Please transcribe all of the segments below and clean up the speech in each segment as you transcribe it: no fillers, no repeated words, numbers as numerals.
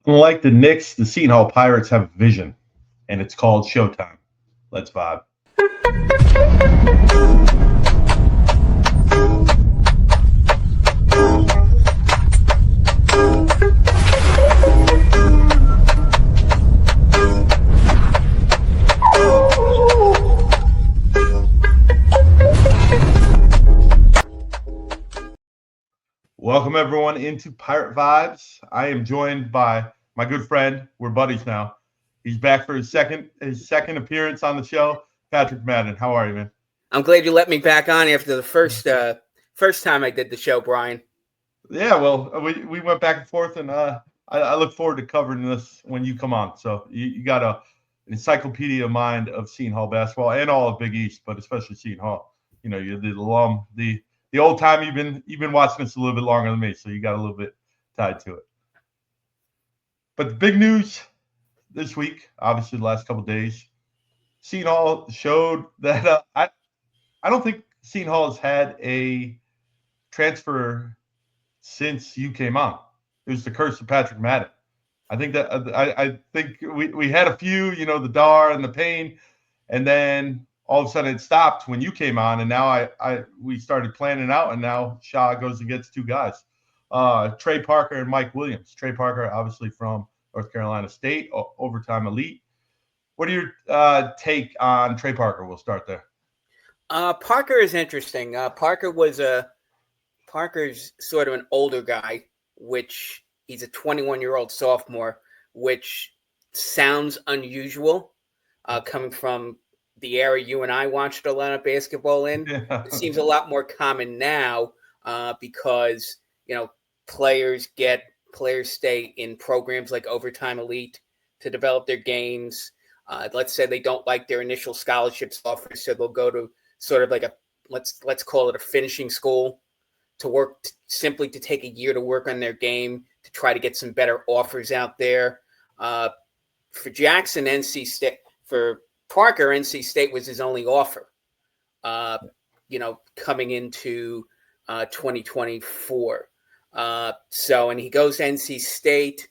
Unlike the Knicks, the Seton Hall Pirates have a vision, and it's called Showtime. Let's vibe. Welcome everyone into Pirate Vibes. I am joined by my good friend. We're buddies now. He's back for his second appearance on the show. Patrick Madden, how are you, man? I'm glad you let me back on after the first time I did the show, Bryan. Yeah, well, we went back and forth, and I look forward to covering this when you come on. So you got an encyclopedia mind of Seton Hall basketball and all of Big East, but especially Seton Hall. You know, you're the alum, the old time. You've been watching this a little bit longer than me, so you got a little bit tied to it. But the big news this week, obviously the last couple of days, Seton Hall showed that I don't think Seton Hall has had a transfer since you came on. It was the curse of Patrick Madden. I think that I think we had a few, you know, the Dar and the Payne, and then all of a sudden it stopped when you came on, and now we started planning out, and now Shaw goes and gets two guys, Trey Parker and Mike Williams. Trey Parker, obviously from North Carolina State, overtime elite. What are your take on Trey Parker? We'll start there. Parker is interesting. Parker's sort of an older guy, which he's a 21-year-old sophomore, which sounds unusual coming from the era you and I watched a lot of basketball in. Yeah. It seems a lot more common now because, you know, players stay in programs like Overtime Elite to develop their games. Let's say they don't like their initial scholarships offers, so they'll go to sort of like let's call it a finishing school to work simply to take a year to work on their game to try to get some better offers out there. For Jackson, NC State, for Parker, NC State was his only offer, coming into 2024. And he goes to NC State,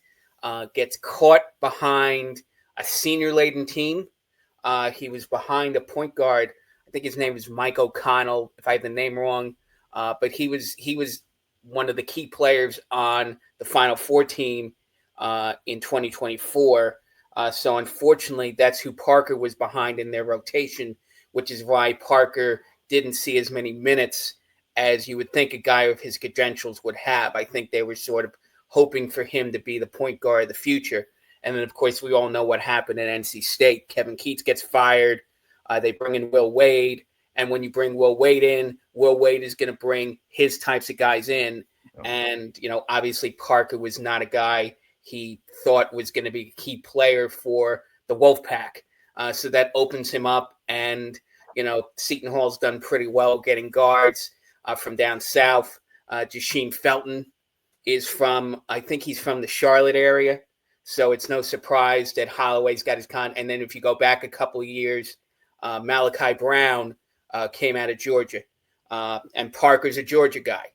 gets caught behind a senior-laden team. He was behind a point guard. I think his name is Mike O'Connell, if I have the name wrong. But he was one of the key players on the Final Four team in 2024. So unfortunately, that's who Parker was behind in their rotation, which is why Parker didn't see as many minutes as you would think a guy of his credentials would have. I think they were sort of hoping for him to be the point guard of the future. And then, of course, we all know what happened at NC State. Kevin Keatts gets fired. They bring in Will Wade. And when you bring Will Wade in, Will Wade is going to bring his types of guys in. And, you know, obviously Parker was not a guy he thought was going to be a key player for the Wolfpack. So that opens him up. And, you know, Seton Hall's done pretty well getting guards from down south. Jasheem Felton is I think he's from the Charlotte area. So it's no surprise that Holloway's got his And then if you go back a couple of years, Malachi Brown came out of Georgia, and Parker's a Georgia guy.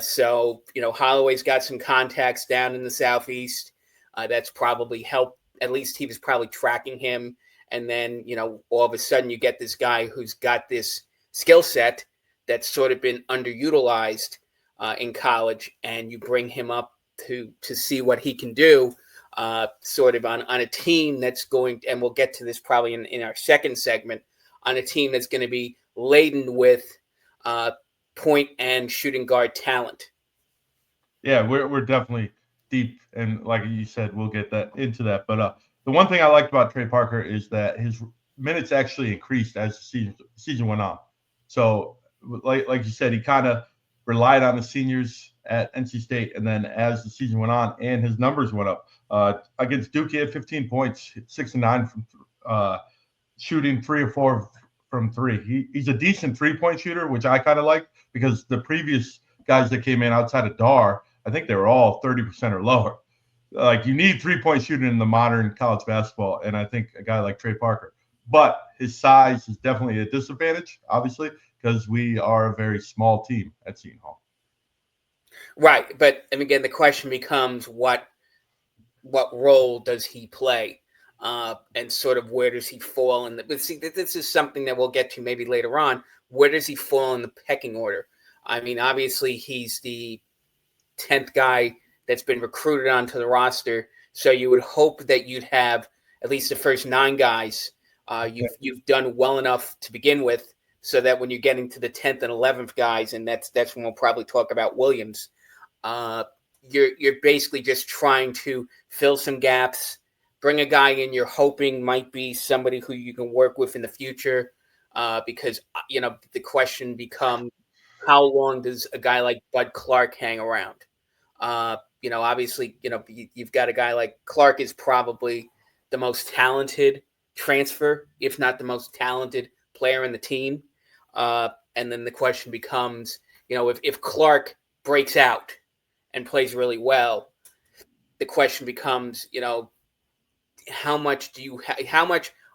So, you know, Holloway's got some contacts down in the Southeast. That's probably helped. At least he was probably tracking him. And then, you know, all of a sudden you get this guy who's got this skill set that's sort of been underutilized in college, and you bring him up to see what he can do sort of on a team that's going, and we'll get to this probably in our second segment, on a team that's going to be laden with point and shooting guard talent. Yeah, we're definitely deep, and like you said, we'll get into that. But the one thing I liked about Trey Parker is that his minutes actually increased as the season went on. So, like you said, he kind of relied on the seniors at NC State, and then as the season went on, and his numbers went up. Against Duke, he had 15 points, 6 and 9 from shooting 3 or 4 from three. He's a decent three-point shooter, which I kind of like, because the previous guys that came in outside of Dar, I think they were all 30% or lower. Like, you need three-point shooting in the modern college basketball, and I think a guy like Trey Parker. But his size is definitely a disadvantage, obviously, because we are a very small team at Seton Hall. Right, but and again, the question becomes what what role does he play, and sort of where does he fall in the. But see, this is something that we'll get to maybe later on. Where does he fall in the pecking order? I mean, obviously he's the 10th guy that's been recruited onto the roster, so you would hope that you'd have at least the first 9 guys. You've done well enough to begin with, so that when you're getting to the 10th and 11th guys, and that's when we'll probably talk about Williams. You're basically just trying to fill some gaps, bring a guy in you're hoping might be somebody who you can work with in the future, because the question becomes, how long does a guy like Bud Clark hang around? Obviously, you've got a guy like Clark is probably the most talented transfer, if not the most talented player in the team. And then the question becomes, if Clark breaks out and plays really well, the question becomes, how much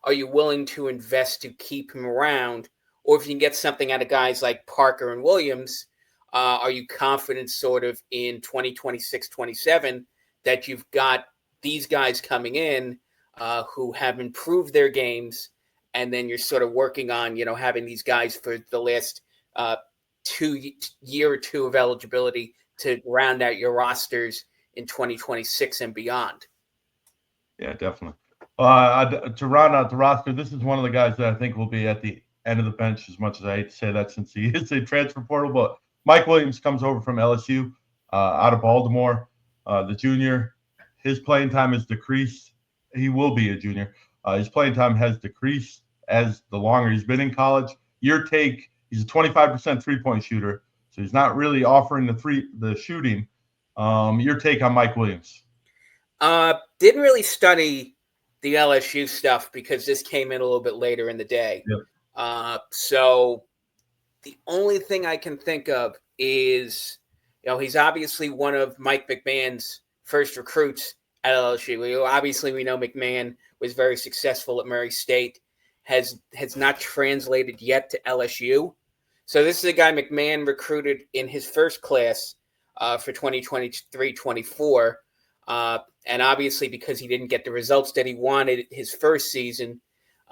are you willing to invest to keep him around? Or if you can get something out of guys like Parker and Williams, are you confident sort of in 2026, 27 that you've got these guys coming in who have improved their games, and then you're sort of working on, having these guys for the last year or two of eligibility to round out your rosters in 2026 and beyond. Yeah, definitely. To round out the roster, this is one of the guys that I think will be at the end of the bench, as much as I hate to say that since he is a transfer portal. But Mike Williams comes over from LSU, out of Baltimore, the junior. His playing time has decreased. He will be a junior. His playing time has decreased as the longer he's been in college. He's a 25% three-point shooter, so he's not really offering the shooting. Your take on Mike Williams? Didn't really study the LSU stuff because this came in a little bit later in the day. Yep. So the only thing I can think of is, he's obviously one of Mike McMahon's first recruits at LSU. Obviously, we know McMahon was very successful at Murray State, has not translated yet to LSU. So this is a guy McMahon recruited in his first class for 2023-24. And obviously, because he didn't get the results that he wanted his first season,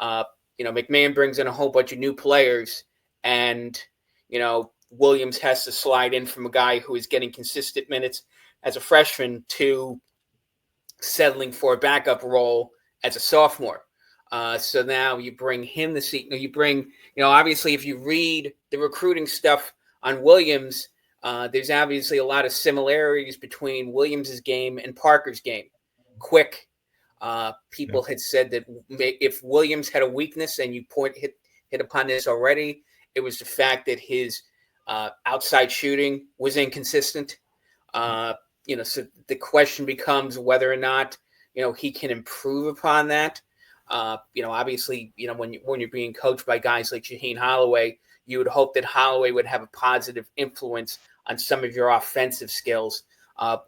McMahon brings in a whole bunch of new players, and, Williams has to slide in from a guy who is getting consistent minutes as a freshman to settling for a backup role as a sophomore. So now you bring him the seat. You bring, obviously, if you read the recruiting stuff on Williams, there's obviously a lot of similarities between Williams's game and Parker's game. Quick. People had said that if Williams had a weakness, and you hit upon this already, it was the fact that his outside shooting was inconsistent. So the question becomes whether or not, he can improve upon that. Obviously, when you're being coached by guys like Shaheen Holloway, you would hope that Holloway would have a positive influence on some of your offensive skills.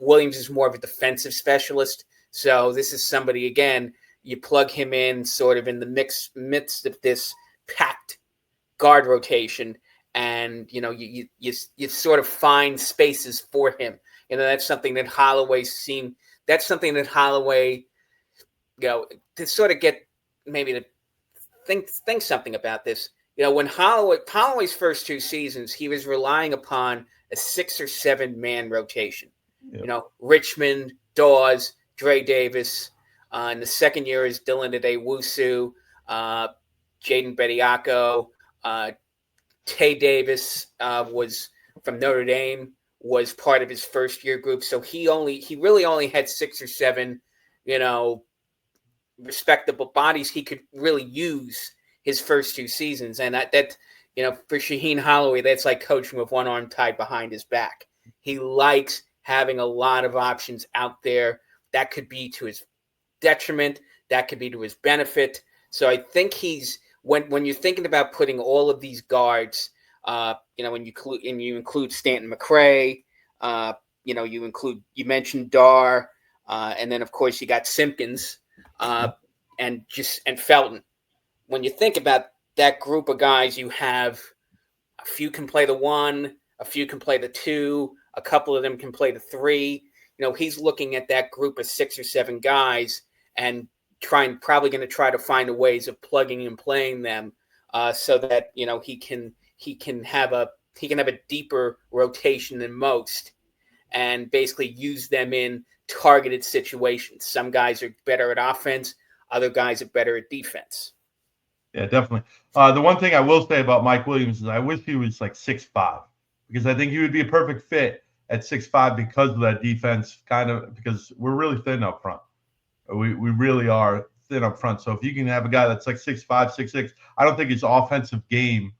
Williams is more of a defensive specialist. So this is somebody, again, you plug him in sort of in the midst of this packed guard rotation, and, you sort of find spaces for him. That's something that Holloway to sort of get maybe to think something about this. When Holloway's first 2 seasons, he was relying upon a 6 or 7 man rotation. Yep. Richmond, Dawes, Dre Davis. In the second year is Dylan Adewusu, Jaden Bediako, Tay Davis was from Notre Dame, was part of his first year group. So he really only had 6 or 7, respectable bodies he could really use his first 2 seasons. And that for Shaheen Holloway, that's like coaching with one arm tied behind his back. He likes having a lot of options out there. That could be to his detriment. That could be to his benefit. So I think when you're thinking about putting all of these guards, when you include Stanton McRae, you mentioned Dar, and then of course you got Simpkins, and Felton. When you think about that group of guys, you have a few can play the 1, a few can play the 2, a couple of them can play the 3. he's looking at that group of 6 or 7 guys and probably going to try to find a ways of plugging and playing them so that he can have a deeper rotation than most, and basically use them in targeted situations. Some guys are better at offense, other guys are better at defense. Yeah, definitely. The one thing I will say about Mike Williams is I wish he was like 6'5", because I think he would be a perfect fit at 6'5" because of that defense, because we're really thin up front. We really are thin up front. So if you can have a guy that's like 6'5", 6'6", I don't think his offensive game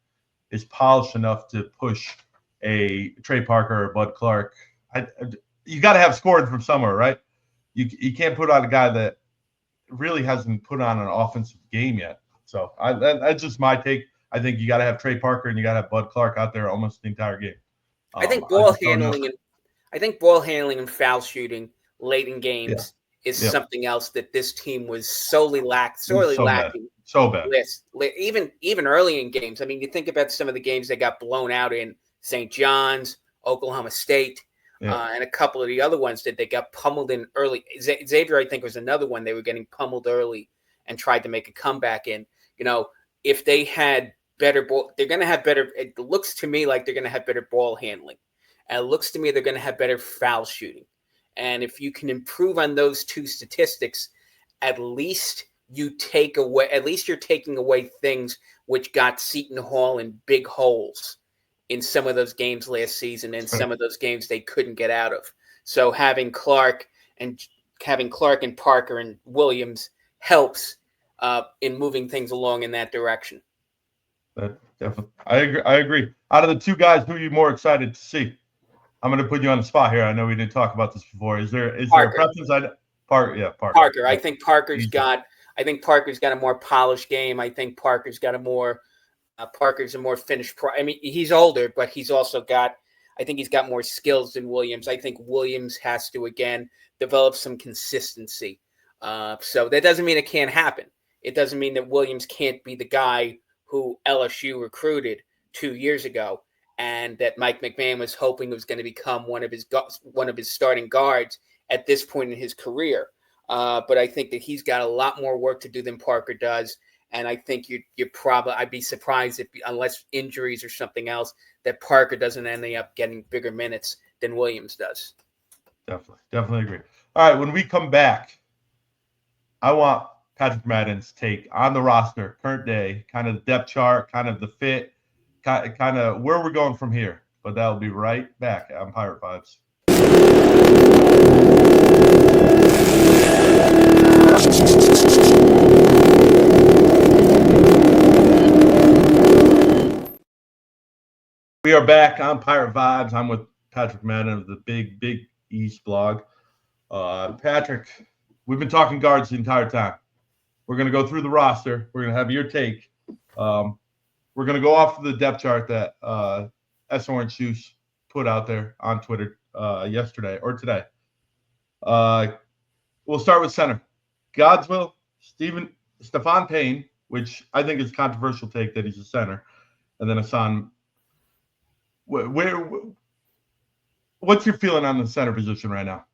is polished enough to push a Trey Parker or Bud Clark. You got to have scoring from somewhere, right? You can't put on a guy that really hasn't put on an offensive game yet. So that's just my take. I think you got to have Trey Parker and you got to have Bud Clark out there almost the entire game. I think ball handling and foul shooting late in games is something else that this team was sorely lacking. So bad. Even early in games. I mean, you think about some of the games they got blown out in: St. John's, Oklahoma State, and a couple of the other ones that they got pummeled in early. Xavier, I think, was another one they were getting pummeled early and tried to make a comeback in. If they had better ball, they're going to have better. It looks to me like they're going to have better ball handling, and it looks to me they're going to have better foul shooting. And if you can improve on those two statistics, at least you're taking away things which got Seton Hall in big holes in some of those games last season and some of those games they couldn't get out of. So having Clark and Parker and Williams helps in moving things along in that direction. Definitely. I agree. Out of the two guys, who are you more excited to see? I'm going to put you on the spot here. I know we didn't talk about this before. Is there a preference? Parker. Parker. I think Parker's got a more polished game. I think Parker's got a more finished. I mean, he's older, but he's also got. I think he's got more skills than Williams. I think Williams has to again develop some consistency. So that doesn't mean it can't happen. It doesn't mean that Williams can't be the guy who LSU recruited 2 years ago, and that Mike McMahon was hoping was going to become one of his starting guards at this point in his career. But I think that he's got a lot more work to do than Parker does, and I think I'd be surprised if, unless injuries or something else, that Parker doesn't end up getting bigger minutes than Williams does. Definitely agree. All right, when we come back, I want Patrick Madden's take on the roster, current day, kind of the depth chart, kind of the fit, kind of where we're going from here. But that'll be right back on Pirate Vibes. We are back on Pirate Vibes. I'm with Patrick Madden of the Big East blog. Patrick, we've been talking guards the entire time. We're going to go through the roster. We're going to have your take. We're going to go off of the depth chart that S. Orange Juice put out there on Twitter yesterday or today. We'll start with center. Godswill, Stephon Payne, which I think is a controversial take that he's a center, and then Hassan. What's your feeling on the center position right now?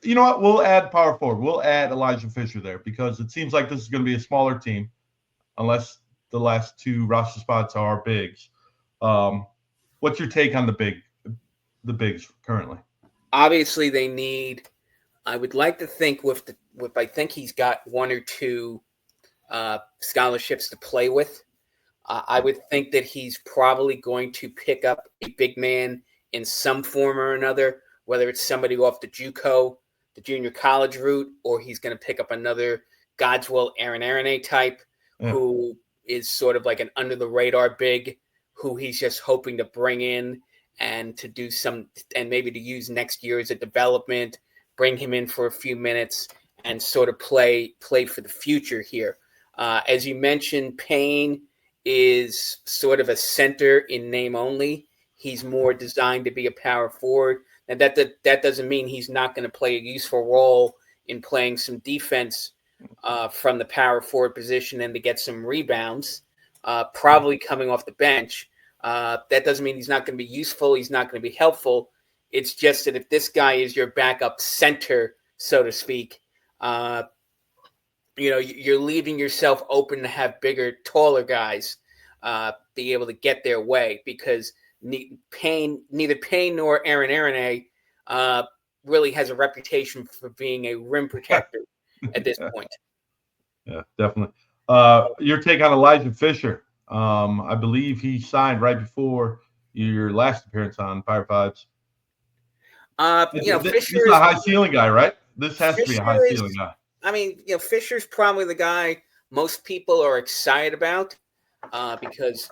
You know what? We'll add power forward. We'll add Elijah Fischer there because it seems like this is going to be a smaller team unless the last two roster spots are bigs. What's your take on the bigs currently? Obviously, they need. I would like to think I think he's got one or two scholarships to play with. I would think that he's probably going to pick up a big man in some form or another, whether it's somebody off the JUCO, the junior college route, or he's going to pick up another Godswill, Aaron Aronay type, who is sort of like an under-the-radar big, who he's just hoping to bring in and to do and maybe to use next year as a development, bring him in for a few minutes and sort of play for the future here. As you mentioned, Payne is sort of a center in name only. He's more designed to be a power forward. And that doesn't mean he's not going to play a useful role in playing some defense from the power forward position and to get some rebounds, probably coming off the bench. That doesn't mean he's not going to be useful. He's not going to be helpful. It's just that if this guy is your backup center, so to speak, you're leaving yourself open to have bigger, taller guys be able to get their way, because neither Payne nor Aaron really has a reputation for being a rim protector at this point. Yeah, definitely. Your take on Elijah Fischer? I believe he signed right before your last appearance on Pirate Vibes. This Fischer is is a high ceiling guy, right? This has to be a high Fischer ceiling guy. I mean, Fischer's probably the guy most people are excited about because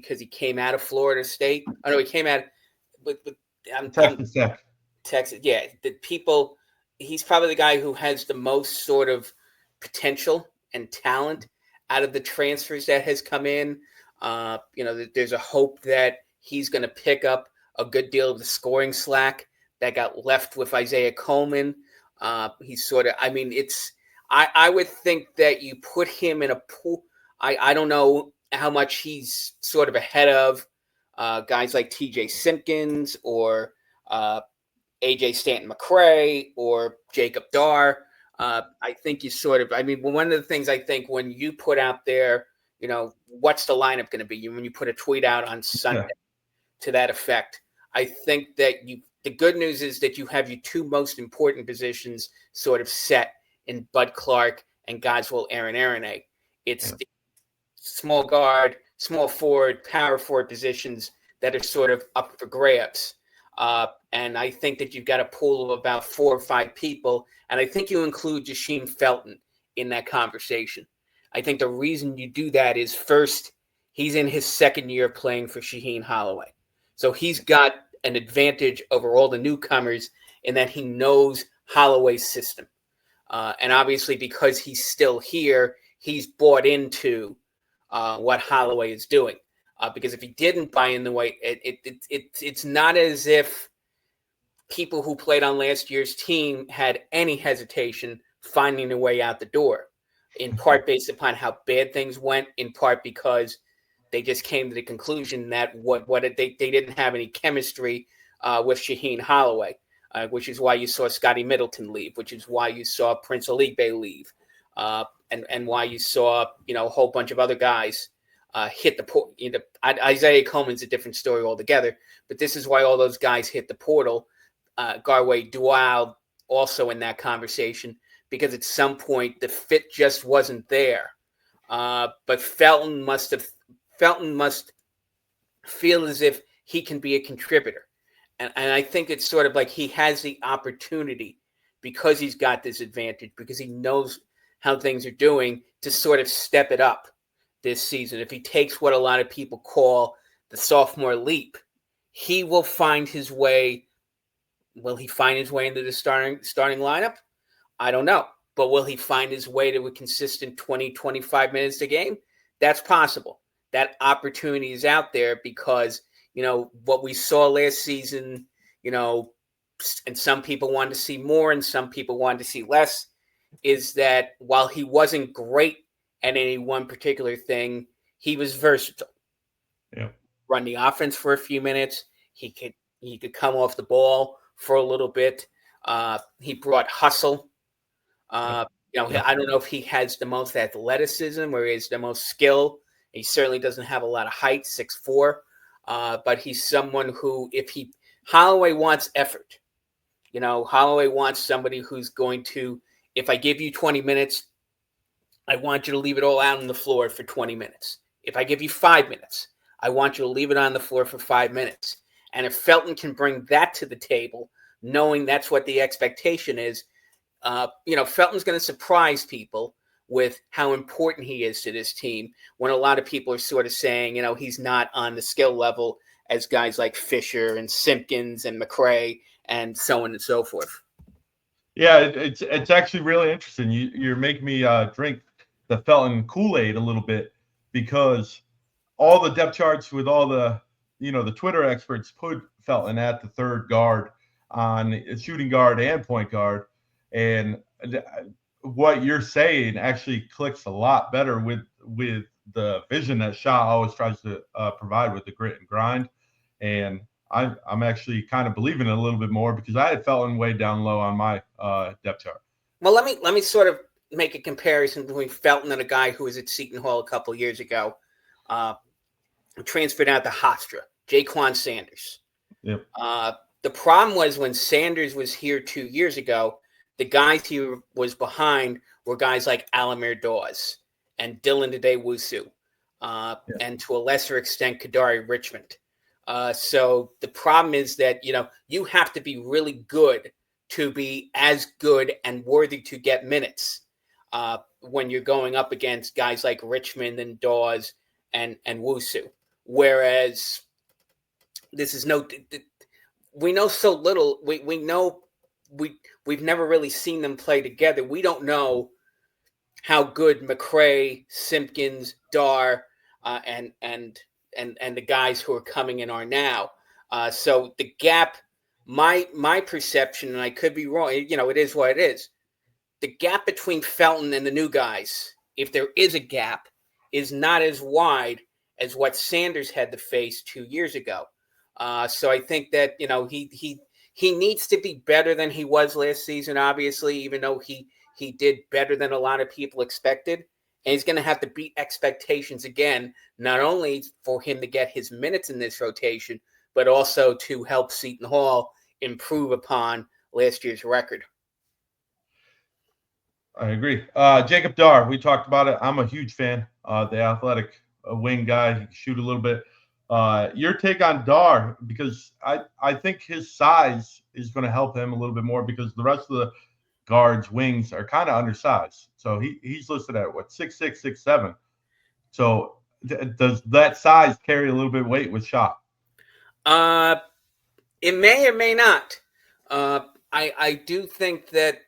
he came out of Florida State. Oh no, he came out with Texas Tech. Texas. Yeah, he's probably the guy who has the most sort of potential and talent out of the transfers that has come in. There's a hope that he's going to pick up a good deal of the scoring slack that got left with Isaiah Coleman. He's sort of, I would think that you put him in a pool. I don't know how much he's sort of ahead of guys like TJ Simpkins or AJ Stanton-McCray or Jacob Darr. I think you one of the things I think when you put out there, what's the lineup going to be? When you put a tweet out on Sunday to that effect, I think that the good news is that you have your two most important positions sort of set in Bud Clark and Godswill Aaron. It's the small guard, small forward, power forward positions that are sort of up for grabs. And I think that you've got a pool of about 4 or 5 people. And I think you include Jasheem Felton in that conversation. I think the reason you do that is, first, he's in his second year playing for Shaheen Holloway. So he's got an advantage over all the newcomers in that he knows Holloway's system. And obviously, because he's still here, he's bought into what Holloway is doing. Because if he didn't buy in the way, it's not as if people who played on last year's team had any hesitation finding a way out the door, in part based upon how bad things went, in part because they just came to the conclusion that they didn't have any chemistry with Shaheen Holloway, which is why you saw Scotty Middleton leave, which is why you saw Prince Aligbe leave, and why you saw a whole bunch of other guys hit the portal. Isaiah Coleman's a different story altogether, but this is why all those guys hit the portal. Garway Dual also in that conversation, because at some point the fit just wasn't there. But Felton must feel as if he can be a contributor. And I think it's sort of like he has the opportunity, because he's got this advantage, because he knows how things are doing, to sort of step it up this season. If he takes what a lot of people call the sophomore leap, he will find his way. Will he find his way into the starting lineup? I don't know. But will he find his way to a consistent 20, 25 minutes a game? That's possible. That opportunity is out there because, what we saw last season, and some people wanted to see more and some people wanted to see less, is that while he wasn't great at any one particular thing, he was versatile. Yeah. Run the offense for a few minutes. He could come off the ball for a little bit. He brought hustle. I don't know if he has the most athleticism or he has the most skill. He certainly doesn't have a lot of height, 6'4", but he's someone who, Holloway wants effort. Holloway wants somebody who's going to, if I give you 20 minutes, I want you to leave it all out on the floor for 20 minutes. If I give you 5 minutes, I want you to leave it on the floor for 5 minutes. And if Felton can bring that to the table, knowing that's what the expectation is, Felton's going to surprise people with how important he is to this team, when a lot of people are sort of saying, he's not on the skill level as guys like Fischer and Simpkins and McCray and so on and so forth. Yeah, it's actually really interesting. You're making me drink the Felton Kool-Aid a little bit, because all the depth charts with all the the Twitter experts put Felton at the third guard, on shooting guard and point guard, and what you're saying actually clicks a lot better with the vision that Shaw always tries to provide with the grit and grind. And I'm actually kind of believing it a little bit more because I had Felton way down low on my depth chart. Well, let me sort of make a comparison between Felton and a guy who was at Seton Hall a couple years ago, transferred out to Hofstra, Jaquan Sanders. Yep. The problem was when Sanders was here 2 years ago, the guys he was behind were guys like Alamir Dawes and Dylan Adewusu, and to a lesser extent, Kadari Richmond. So the problem is that, you have to be really good to be as good and worthy to get minutes when you're going up against guys like Richmond and Dawes and Wusu. Whereas this is we know so little. We know we've never really seen them play together. We don't know how good McCray, Simpkins, Dar, and the guys who are coming in are now. So the gap, my perception, and I could be wrong, it is what it is. The gap between Felton and the new guys, if there is a gap, is not as wide as what Sanders had to face 2 years ago. So I think that, he needs to be better than he was last season, obviously, even though he did better than a lot of people expected. And he's going to have to beat expectations again, not only for him to get his minutes in this rotation, but also to help Seton Hall improve upon last year's record. I agree. Jacob Dar, we talked about it. I'm a huge fan. The athletic wing guy, he can shoot a little bit. Your take on Dar, because I think his size is going to help him a little bit more because the rest of the guards, wings are kind of undersized. So he's listed at 6'6", 6'7". So does that size carry a little bit of weight with shot? It may or may not. I do think that,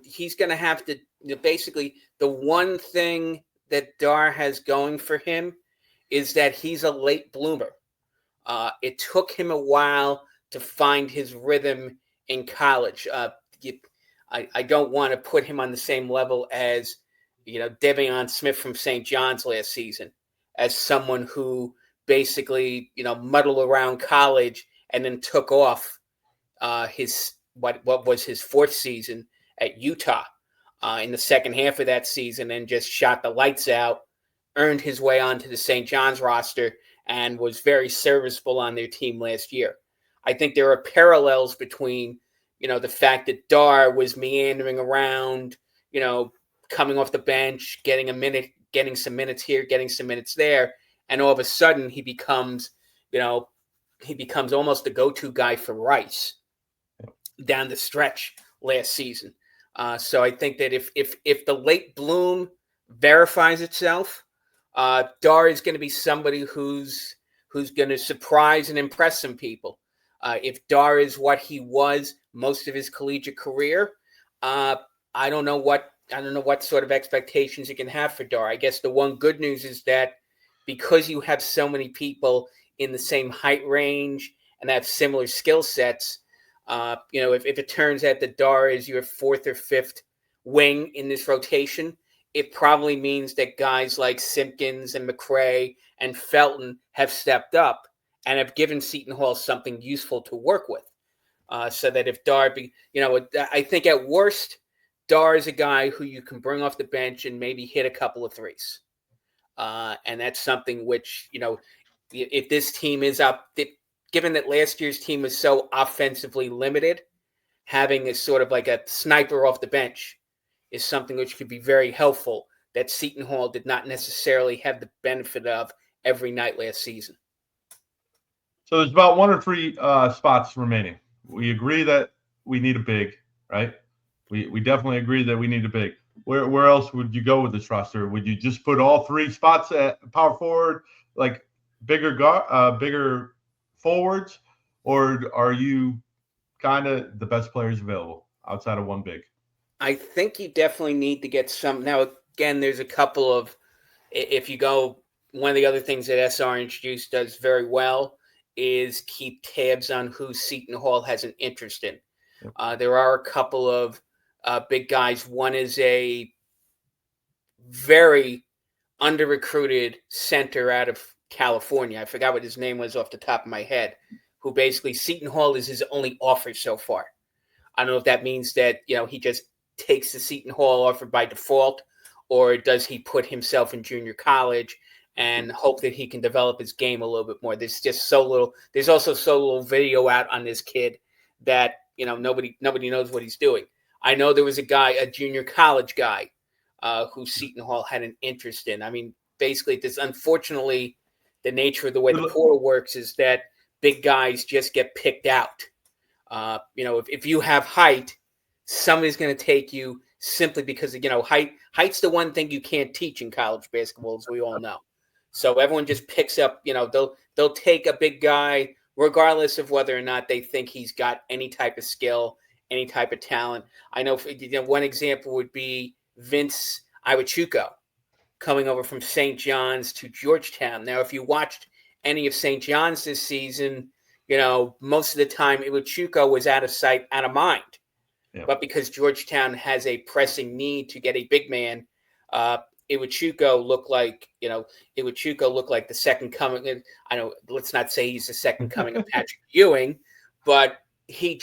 he's going to have to, basically the one thing that Dar has going for him is that he's a late bloomer. It took him a while to find his rhythm in college. I don't want to put him on the same level as, Devion Smith from St. John's last season, as someone who basically, muddled around college and then took off what was his fourth season at Utah in the second half of that season and just shot the lights out, earned his way onto the St. John's roster, and was very serviceable on their team last year. I think there are parallels between, the fact that Dar was meandering around, coming off the bench, getting a minute, getting some minutes here, getting some minutes there, and all of a sudden he becomes almost the go-to guy for Rice down the stretch last season. So I think that if the late bloom verifies itself, Dar is going to be somebody who's going to surprise and impress some people. If Dar is what he was most of his collegiate career, I don't know what sort of expectations you can have for Dar. I guess the one good news is that because you have so many people in the same height range and have similar skill sets, if it turns out that Dar is your fourth or fifth wing in this rotation, it probably means that guys like Simpkins and McCray and Felton have stepped up and have given Seton Hall something useful to work with. So that if Dar, I think at worst, Dar is a guy who you can bring off the bench and maybe hit a couple of threes. And that's something which, if this team is up, given that last year's team was so offensively limited, having a sort of like a sniper off the bench is something which could be very helpful that Seton Hall did not necessarily have the benefit of every night last season. So there's about 1 or 3 spots remaining. We agree that we need a big, right? We definitely agree that we need a big. Where else would you go with this roster? Would you just put all 3 spots at power forward, like bigger forwards, or are you kind of the best players available outside of one big? I think you definitely need to get some. Now, again, there's a couple of, if you go, one of the other things that SR Introduced does very well is keep tabs on who Seton Hall has an interest in. There are a couple of big guys. One is a very under-recruited center out of California. I forgot what his name was off the top of my head, who basically Seton Hall is his only offer so far. I don't know if that means that, he just takes the Seton Hall offer by default, or does he put himself in junior college and hope that he can develop his game a little bit more. There's also so little video out on this kid that, nobody knows what he's doing. I know there was a junior college guy, who Seton Hall had an interest in. I mean, basically, unfortunately, the nature of the way the portal works is that big guys just get picked out. If you have height, somebody's going to take you simply because, height's the one thing you can't teach in college basketball, as we all know. So everyone just picks up, they'll take a big guy regardless of whether or not they think he's got any type of skill, any type of talent. I know, one example would be Vince Iwachuko coming over from St. John's to Georgetown. Now, if you watched any of St. John's this season, most of the time Iwachuko was out of sight, out of mind. Yeah. But because Georgetown has a pressing need to get a big man, Iwachuko looked like the second coming. I know, let's not say he's the second coming of Patrick Ewing, but he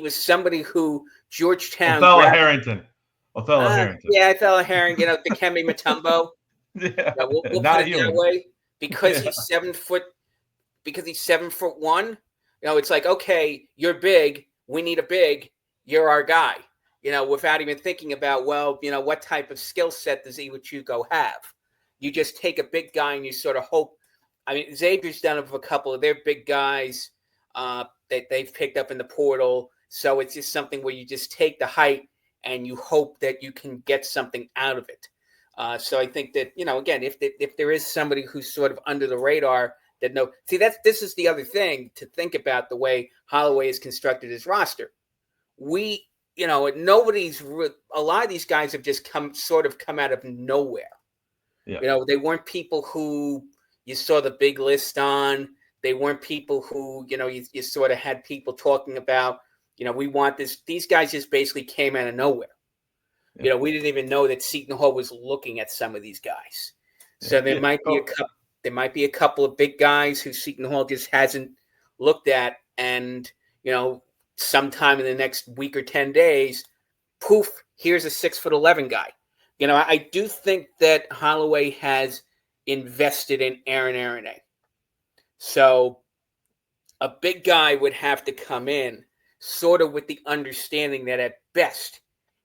was somebody who Georgetown. Othello Harrington. Yeah, Othello Harrington. Dikembe Mutombo. Yeah, we'll put it that way because he's 7 foot. Because he's 7'1", it's like, okay, you're big. We need a big. You're our guy. Without even thinking about, what type of skill set does Iwachuko have? You just take a big guy and you sort of hope. I mean, Xavier's done it with a couple of their big guys that they've picked up in the portal. So it's just something where you just take the height and you hope that you can get something out of it. So I think that, again, if there is somebody who's sort of under the radar, this is the other thing to think about the way Holloway has constructed his roster. A lot of these guys have just come out of nowhere. Yeah. They weren't people who you saw the big list on. They weren't people who, you sort of had people talking about, we want this. These guys just basically came out of nowhere. Yeah. We didn't even know that Seton Hall was looking at some of these guys. So there might be a couple of big guys who Seton Hall just hasn't looked at, and sometime in the next week or 10 days, poof, here's a 6'11" guy. I do think that Holloway has invested in Aaron Aronay. So a big guy would have to come in sort of with the understanding that at best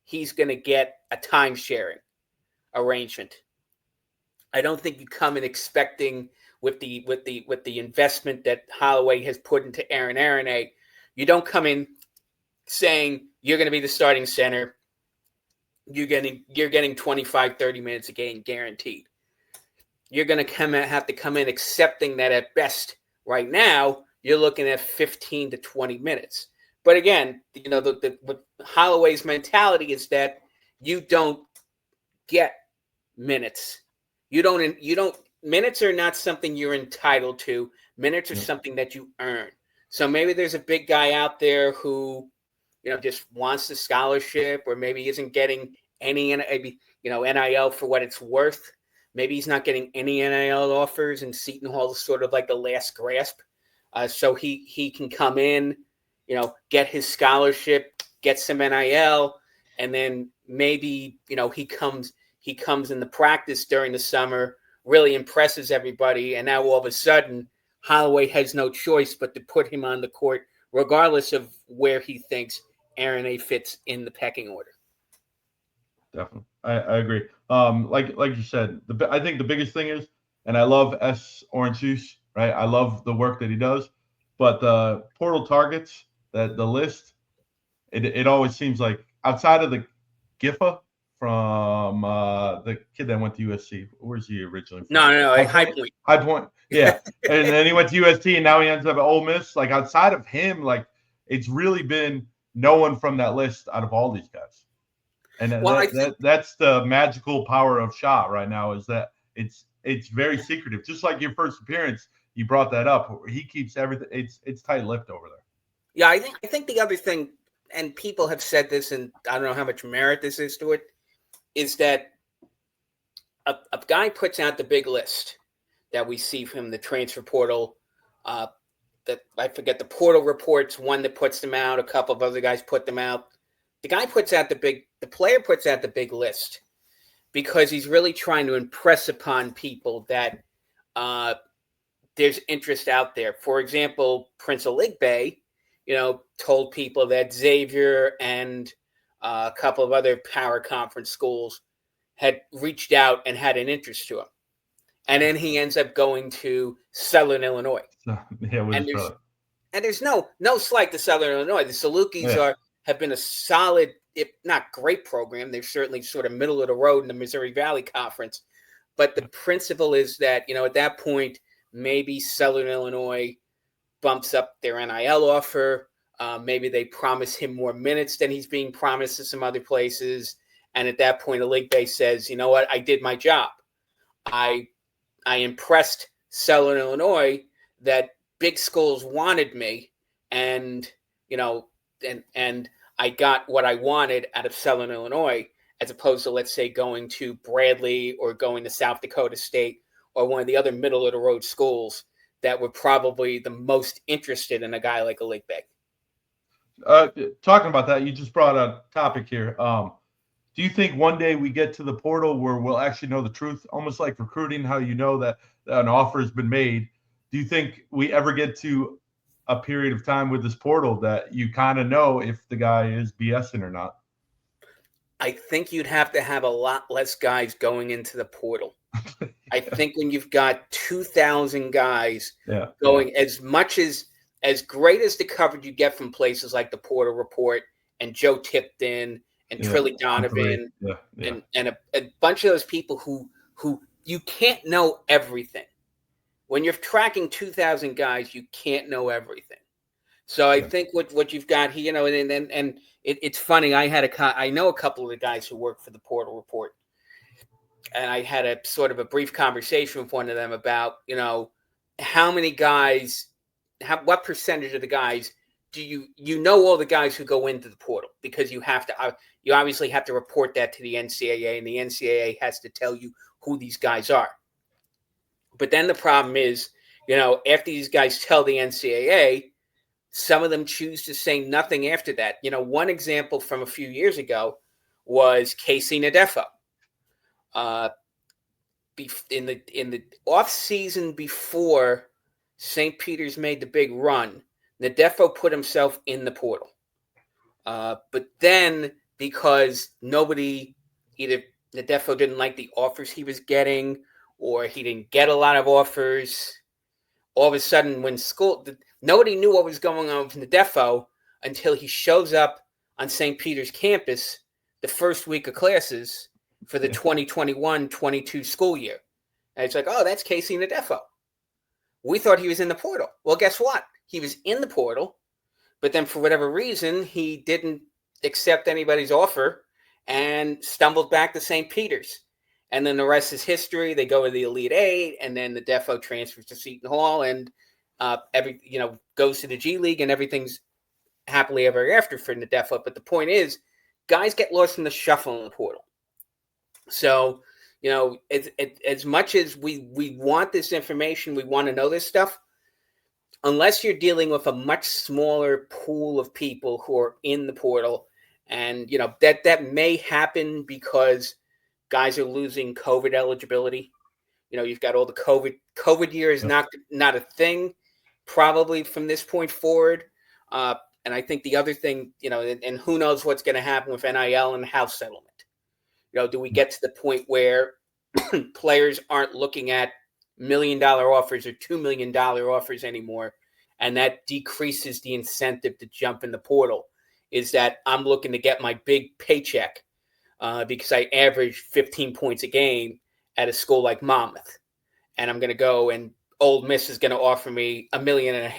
he's going to get a time sharing arrangement. I don't think you come in expecting with the investment that Holloway has put into Aaron Aronay. You don't come in saying you're going to be the starting center. You're getting 25, 30 minutes a game guaranteed. You're going to have to come in accepting that at best right now you're looking at 15 to 20 minutes. But again, what Holloway's mentality is that you don't get minutes. You don't. Minutes are not something you're entitled to. Minutes are something that you earn. So maybe there's a big guy out there who, just wants the scholarship, or maybe isn't getting any, NIL for what it's worth. Maybe he's not getting any NIL offers, and Seton Hall is sort of like the last grasp. So he can come in, get his scholarship, get some NIL, and then maybe, he comes in the practice during the summer, really impresses everybody, and now all of a sudden Holloway has no choice but to put him on the court, regardless of where he thinks Aronay fits in the pecking order. Definitely, I agree. Like you said, I think the biggest thing is, and I love S. Orange Juice, right? I love the work that he does, but the portal targets, that the list, it always seems like outside of the Giffa from the kid that went to USC. Where's he originally from? No, High Point. High Point, yeah. And then he went to UST, and now he ends up at Ole Miss. Like, outside of him, like, it's really been no one from that list out of all these guys. And that's the magical power of Shaw right now, is that it's very secretive. Just like your first appearance, you brought that up. He keeps everything. It's tight-lipped over there. Yeah, I think the other thing, and people have said this, and I don't know how much merit this is to it, is that a guy puts out the big list that we see from the transfer portal. I forget the portal reports, one that puts them out, a couple of other guys put them out. The player puts out the big list because he's really trying to impress upon people that there's interest out there. For example, Prince Oligbe, told people that Xavier and a couple of other power conference schools had reached out and had an interest to him. And then he ends up going to Southern Illinois. There's no slight to Southern Illinois. The Salukis have been a solid, if not great program. They're certainly sort of middle of the road in the Missouri Valley Conference. But the principle is that, at that point, maybe Southern Illinois bumps up their NIL offer. Maybe they promise him more minutes than he's being promised to some other places. And at that point, Oligbe says, you know what, I did my job. I impressed Southern Illinois that big schools wanted me, and and I got what I wanted out of Southern Illinois, as opposed to, let's say, going to Bradley or going to South Dakota State or one of the other middle of the road schools that were probably the most interested in a guy like Oligbe. Talking about that, you just brought a topic here. Do you think one day we get to the portal where we'll actually know the truth, almost like recruiting, how you know that an offer has been made? Do you think we ever get to a period of time with this portal that you kind of know if the guy is BSing or not? I think you'd have to have a lot less guys going into the portal. I think when you've got 2,000 guys going, as great as the coverage you get from places like the Portal Report and Joe Tipton and Trilly Donovan and a bunch of those people who you can't know everything. When you're tracking 2,000 guys, you can't know everything. So I think what you've got here, and it's funny. I know a couple of the guys who work for the Portal Report, and I had a sort of a brief conversation with one of them about, how many guys, what percentage of the guys do you know all the guys who go into the portal, because you obviously have to report that to the NCAA, and the NCAA has to tell you who these guys are. But then the problem is, after these guys tell the NCAA, some of them choose to say nothing after that. One example from a few years ago was Casey Nadefo. In the off season before St. Peter's made the big run, Nadefo put himself in the portal. But then, because either Nadefo didn't like the offers he was getting, or he didn't get a lot of offers, all of a sudden nobody knew what was going on with Nadefo until he shows up on St. Peter's campus the first week of classes for the 2021-22 school year. And it's like, oh, that's Casey Nadefo. We thought he was in the portal. Well, guess what? He was in the portal, but then for whatever reason, he didn't accept anybody's offer and stumbled back to St. Peter's. And then the rest is history. They go to the Elite Eight, and then Nadefo transfers to Seton Hall and goes to the G League, and everything's happily ever after for Nadefo. But the point is, guys get lost in the shuffle in the portal. So, as much as we want this information, we want to know this stuff, unless you're dealing with a much smaller pool of people who are in the portal, and, that may happen because guys are losing COVID eligibility. You've got all the COVID year is not a thing probably from this point forward. And I think the other thing, and who knows what's going to happen with NIL and house settlement. Do we get to the point where players aren't looking at $1 million offers or $2 million offers anymore, and that decreases the incentive to jump in the portal? Is that I'm looking to get my big paycheck because I average 15 points a game at a school like Monmouth, and I'm going to go, and Ole Miss is going to offer me $1.5 million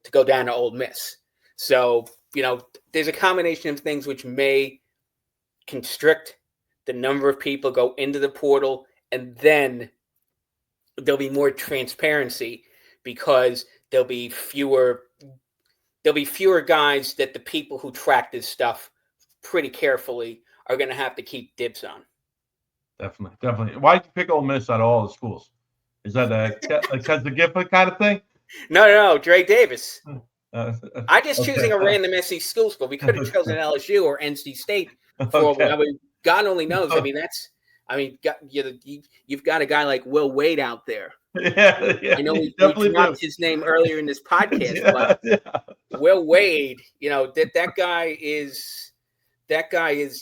to go down to Ole Miss. So, there's a combination of things which may constrict the number of people go into the portal, and then there'll be more transparency because there'll be fewer guys that the people who track this stuff pretty carefully are going to have to keep dibs on. Definitely. Why did you pick Ole Miss out of all the schools? Is that because the gift kind of thing? No, Dre Davis. Uh, I just okay. choosing a random SEC school. We could have chosen LSU or NC State. Okay. I mean, God only knows. I mean, you've got a guy like Will Wade out there. Yeah, I know you we definitely do. dropped his name earlier in this podcast, Yeah, but yeah. Will Wade, that guy is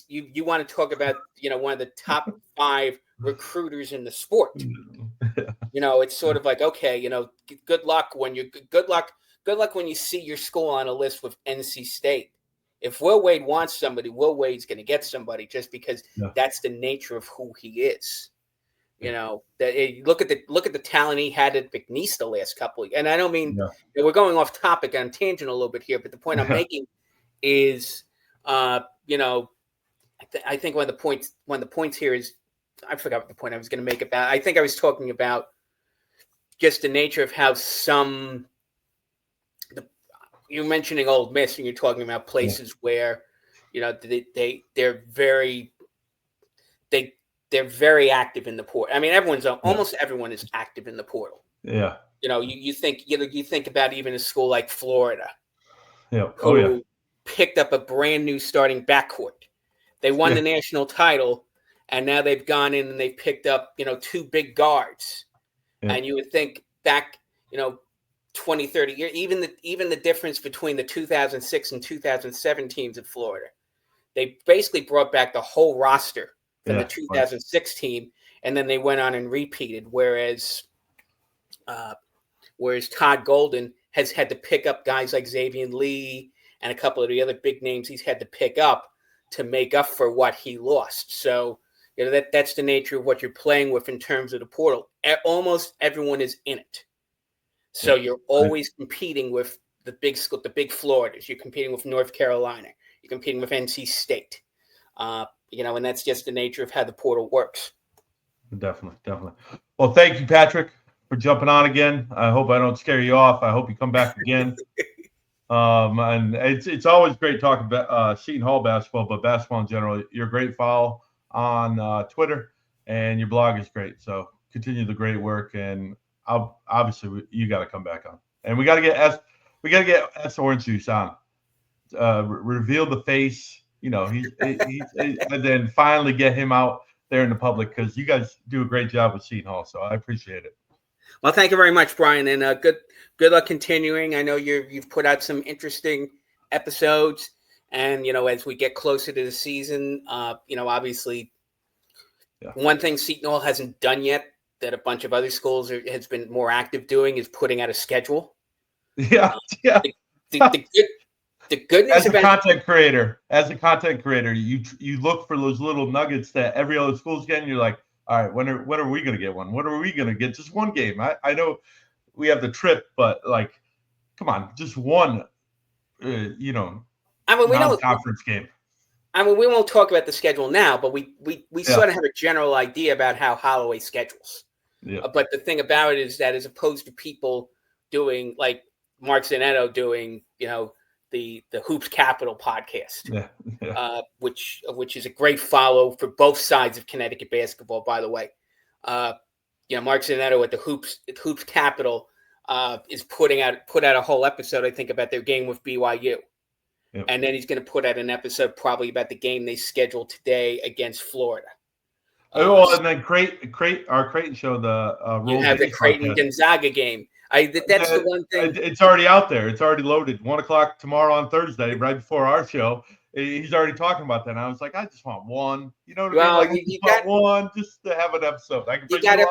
you want to talk about one of the top 5 recruiters in the sport. It's sort of like, okay, good luck when you see your school on a list with NC State. If Will Wade wants somebody, Will Wade's going to get somebody just because that's the nature of who he is. Look at the talent he had at McNeese the last couple of, and I don't mean we're going off topic on tangent a little bit here, but the point I'm making is, I think one of the points here is, I forgot what the point I was going to make about. I think I was talking about just the nature of how you're mentioning Ole Miss, and you're talking about places where, they're very active in the portal. I mean, almost everyone is active in the portal. Yeah. You think about even a school like Florida, who picked up a brand new starting backcourt. They won the national title, and now they've gone in and they've picked up 2 big guards. And you would think back 20, 30 years, even the difference between the 2006 and 2007 teams in Florida, they basically brought back the whole roster from the 2006 team, and then they went on and repeated. Whereas Todd Golden has had to pick up guys like Xavier Lee and a couple of the other big names he's had to pick up to make up for what he lost. So that's the nature of what you're playing with in terms of the portal. Almost everyone is in it. So you're always competing with the big Floridas. You're competing with North Carolina. You're competing with NC State. And that's just the nature of how the portal works. Definitely. Well, thank you, Patrick, for jumping on again. I hope I don't scare you off. I hope you come back again. And it's always great talking about Seton Hall basketball, but basketball in general. You're a great follow on Twitter, and your blog is great. So continue the great work, and obviously you got to come back on, and we got to get S Orange Juice on. Reveal the face, he's and then finally get him out there in the public, because you guys do a great job with Seton Hall, so I appreciate it. Well, thank you very much, Bryan, and good luck continuing. I know you've put out some interesting episodes, and as we get closer to the season, obviously, one thing Seton Hall hasn't done yet that a bunch of other schools has been more active doing is putting out a schedule. Yeah. The good news as a content creator, you look for those little nuggets that every other school's getting. You're like, all right, when are we going to get one? When are we going to get just one game? I know we have the trip, but like, come on, just one, non-conference game. I mean, we won't talk about the schedule now, but we sort of have a general idea about how Holloway schedules. Yeah. But the thing about it is that as opposed to people doing like Mark Zanetto doing, the Hoops Capital podcast, which is a great follow for both sides of Connecticut basketball, by the way. Mark Zanetto at the Hoops Capital is put out a whole episode, I think, about their game with BYU. Yep. And then he's going to put out an episode probably about the game they scheduled today against Florida. And then our Creighton show, you have the Creighton Gonzaga game. That's the one thing. It's already out there. It's already loaded. 1:00 tomorrow on Thursday, right before our show. He's already talking about that. And I was like, I just want one. You know what I mean? You got one just to have an episode. I can bring you on, and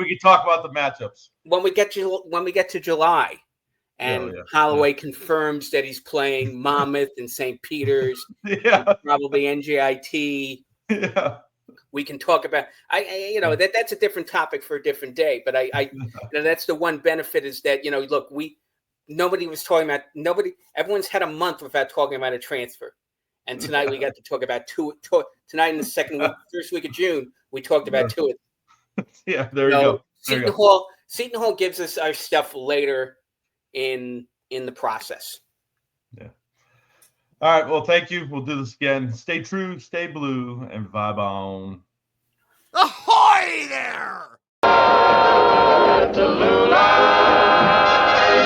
we can talk about the matchups when we get to July. And Holloway confirms that he's playing Monmouth and St. Peter's, probably NJIT. Yeah, we can talk about. That's a different topic for a different day. But that's the one benefit is that look, nobody was talking about everyone's had a month without talking about a transfer, and tonight we got to talk about tonight in the first week of June we talked about two. Yeah, there you go. Seton Hall gives us our stuff later in the process. Yeah. All right. Well, thank you. We'll do this again. Stay true, stay blue, and vibe on. Ahoy there! Tallulah!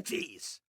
Socrates.